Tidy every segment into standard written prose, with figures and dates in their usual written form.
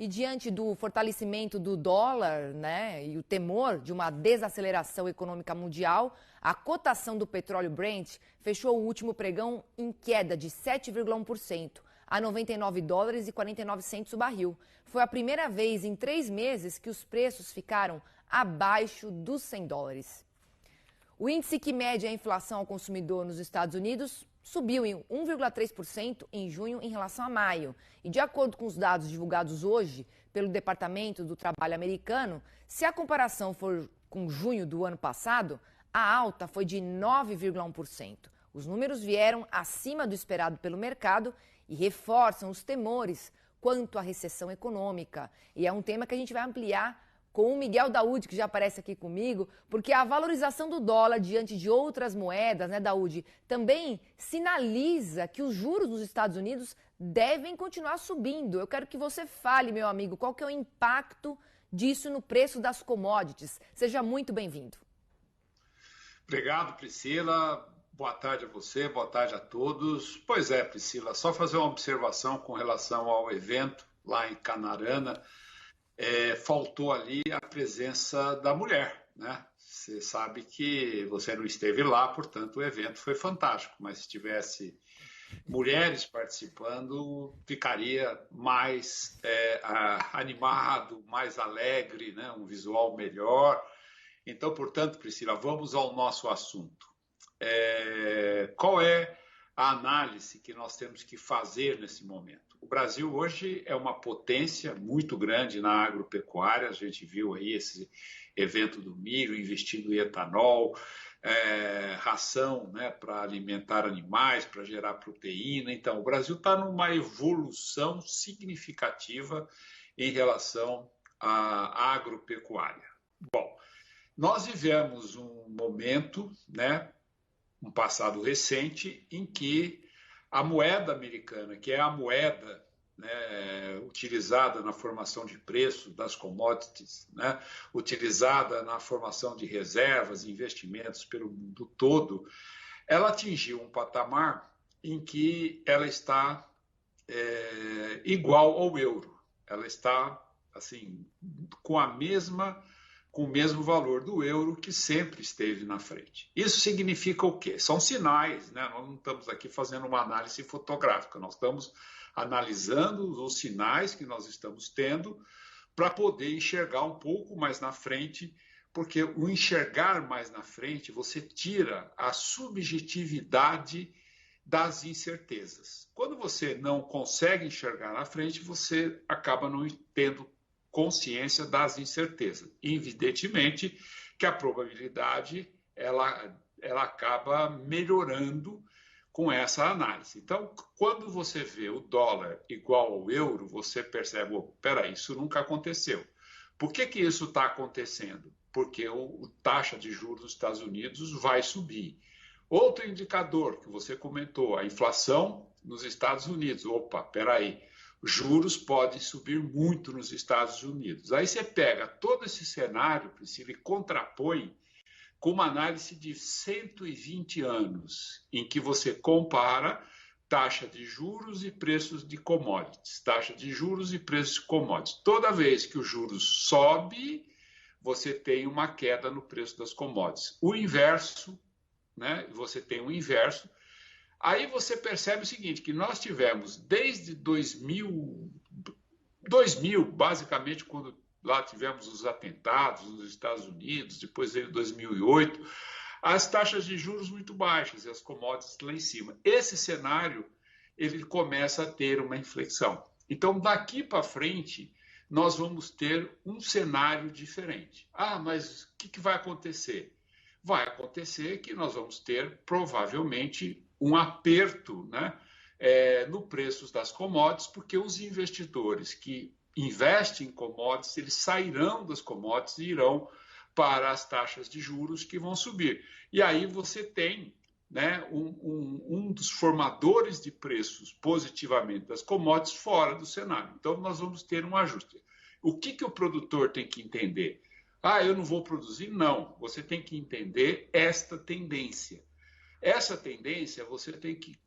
E diante do fortalecimento do dólar, né, e o temor de uma desaceleração econômica mundial, a cotação do petróleo Brent fechou o último pregão em queda de 7,1% a 99 dólares e 49 centos o barril. Foi a primeira vez em 3 meses que os preços ficaram abaixo dos 100 dólares. O índice que mede a inflação ao consumidor nos Estados Unidos subiu em 1,3% em junho em relação a maio. E de acordo com os dados divulgados hoje pelo Departamento do Trabalho americano, se a comparação for com junho do ano passado, a alta foi de 9,1%. Os números vieram acima do esperado pelo mercado e reforçam os temores quanto à recessão econômica. E é um tema que a gente vai ampliar com o Miguel Daoud, que já aparece aqui comigo, porque a valorização do dólar diante de outras moedas, né, Daoud, também sinaliza que os juros nos Estados Unidos devem continuar subindo. Eu quero que você fale, meu amigo, qual que é o impacto disso no preço das commodities. Seja muito bem-vindo. Obrigado, Priscila. Boa tarde a você, boa tarde a todos. Pois é, Priscila, só fazer uma observação com relação ao evento lá em Canarana. Faltou ali a presença da mulher, né? Você sabe que você não esteve lá, portanto o evento foi fantástico, mas se tivesse mulheres participando, ficaria mais animado, mais alegre, né? Um visual melhor. Então, portanto, Priscila, vamos ao nosso assunto. Qual é a análise que nós temos que fazer nesse momento? O Brasil hoje é uma potência muito grande na agropecuária. A gente viu aí esse evento do milho, investindo em etanol, ração, né, para alimentar animais, para gerar proteína. Então, o Brasil está numa evolução significativa em relação à agropecuária. Bom, nós vivemos um momento, né, um passado recente, em que a moeda americana, que é a moeda, né, utilizada na formação de preço das commodities, né, utilizada na formação de reservas e investimentos pelo mundo todo, ela atingiu um patamar em que ela está igual ao euro. Ela está assim, com o mesmo valor do euro, que sempre esteve na frente. Isso significa o quê? São sinais, né? Nós não estamos aqui fazendo uma análise fotográfica, nós estamos analisando os sinais que nós estamos tendo para poder enxergar um pouco mais na frente, porque o enxergar mais na frente, você tira a subjetividade das incertezas. Quando você não consegue enxergar na frente, você acaba não tendo consciência das incertezas. Evidentemente que a probabilidade ela acaba melhorando com essa análise. Então, quando você vê o dólar igual ao euro, você percebe, peraí, isso nunca aconteceu. Por que isso está acontecendo? Porque a taxa de juros dos Estados Unidos vai subir. Outro indicador que você comentou, a inflação nos Estados Unidos. Peraí, juros podem subir muito nos Estados Unidos. Aí você pega todo esse cenário, Priscila, e contrapõe com uma análise de 120 anos, em que você compara taxa de juros e preços de commodities. Taxa de juros e preços de commodities. Toda vez que o juros sobe, você tem uma queda no preço das commodities. O inverso, né? Você tem o inverso. Aí você percebe o seguinte, que nós tivemos desde 2000, basicamente, quando lá tivemos os atentados nos Estados Unidos, depois veio 2008, as taxas de juros muito baixas e as commodities lá em cima. Esse cenário, ele começa a ter uma inflexão. Então, daqui para frente, nós vamos ter um cenário diferente. Mas o que vai acontecer? Vai acontecer que nós vamos ter, provavelmente, um aperto, né, no preço das commodities, porque os investidores que investem em commodities, eles sairão das commodities e irão para as taxas de juros que vão subir. E aí você tem, né, um dos formadores de preços positivamente das commodities fora do cenário. Então, nós vamos ter um ajuste. O que o produtor tem que entender? Eu não vou produzir? Não. Você tem que entender esta tendência. Essa tendência você tem que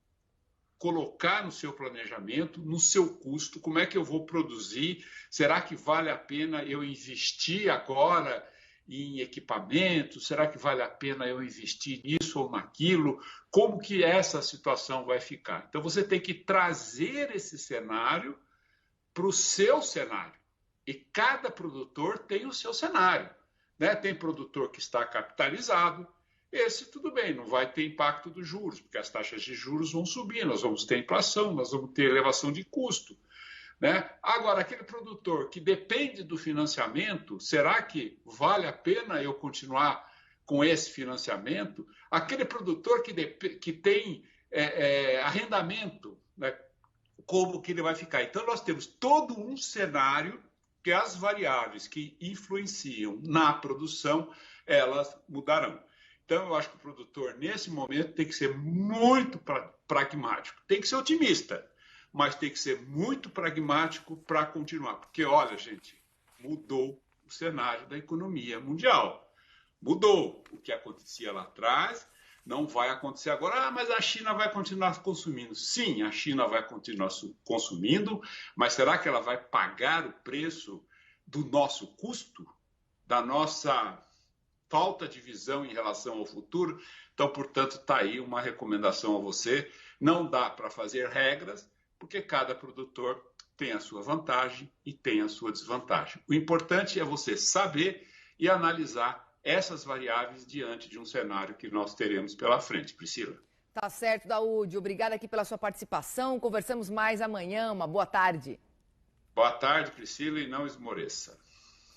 colocar no seu planejamento, no seu custo, como é que eu vou produzir, será que vale a pena eu investir agora em equipamento, será que vale a pena eu investir nisso ou naquilo, como que essa situação vai ficar. Então você tem que trazer esse cenário para o seu cenário, e cada produtor tem o seu cenário, né? Tem produtor que está capitalizado, esse tudo bem, não vai ter impacto dos juros, porque as taxas de juros vão subir, nós vamos ter inflação, nós vamos ter elevação de custo, né? Agora, aquele produtor que depende do financiamento, será que vale a pena eu continuar com esse financiamento? Aquele produtor que tem arrendamento, né? Como que ele vai ficar? Então, nós temos todo um cenário que as variáveis que influenciam na produção, elas mudarão. Então, eu acho que o produtor, nesse momento, tem que ser muito pragmático. Tem que ser otimista, mas tem que ser muito pragmático para continuar. Porque, olha, gente, mudou o cenário da economia mundial. Mudou. O que acontecia lá atrás não vai acontecer agora. Ah, mas a China vai continuar consumindo. Sim, a China vai continuar consumindo, mas será que ela vai pagar o preço do nosso custo, da nossa falta de visão em relação ao futuro? Então, portanto, está aí uma recomendação a você. Não dá para fazer regras, porque cada produtor tem a sua vantagem e tem a sua desvantagem. O importante é você saber e analisar essas variáveis diante de um cenário que nós teremos pela frente. Priscila. Tá certo, Daúde. Obrigada aqui pela sua participação. Conversamos mais amanhã. Uma boa tarde. Boa tarde, Priscila, e não esmoreça.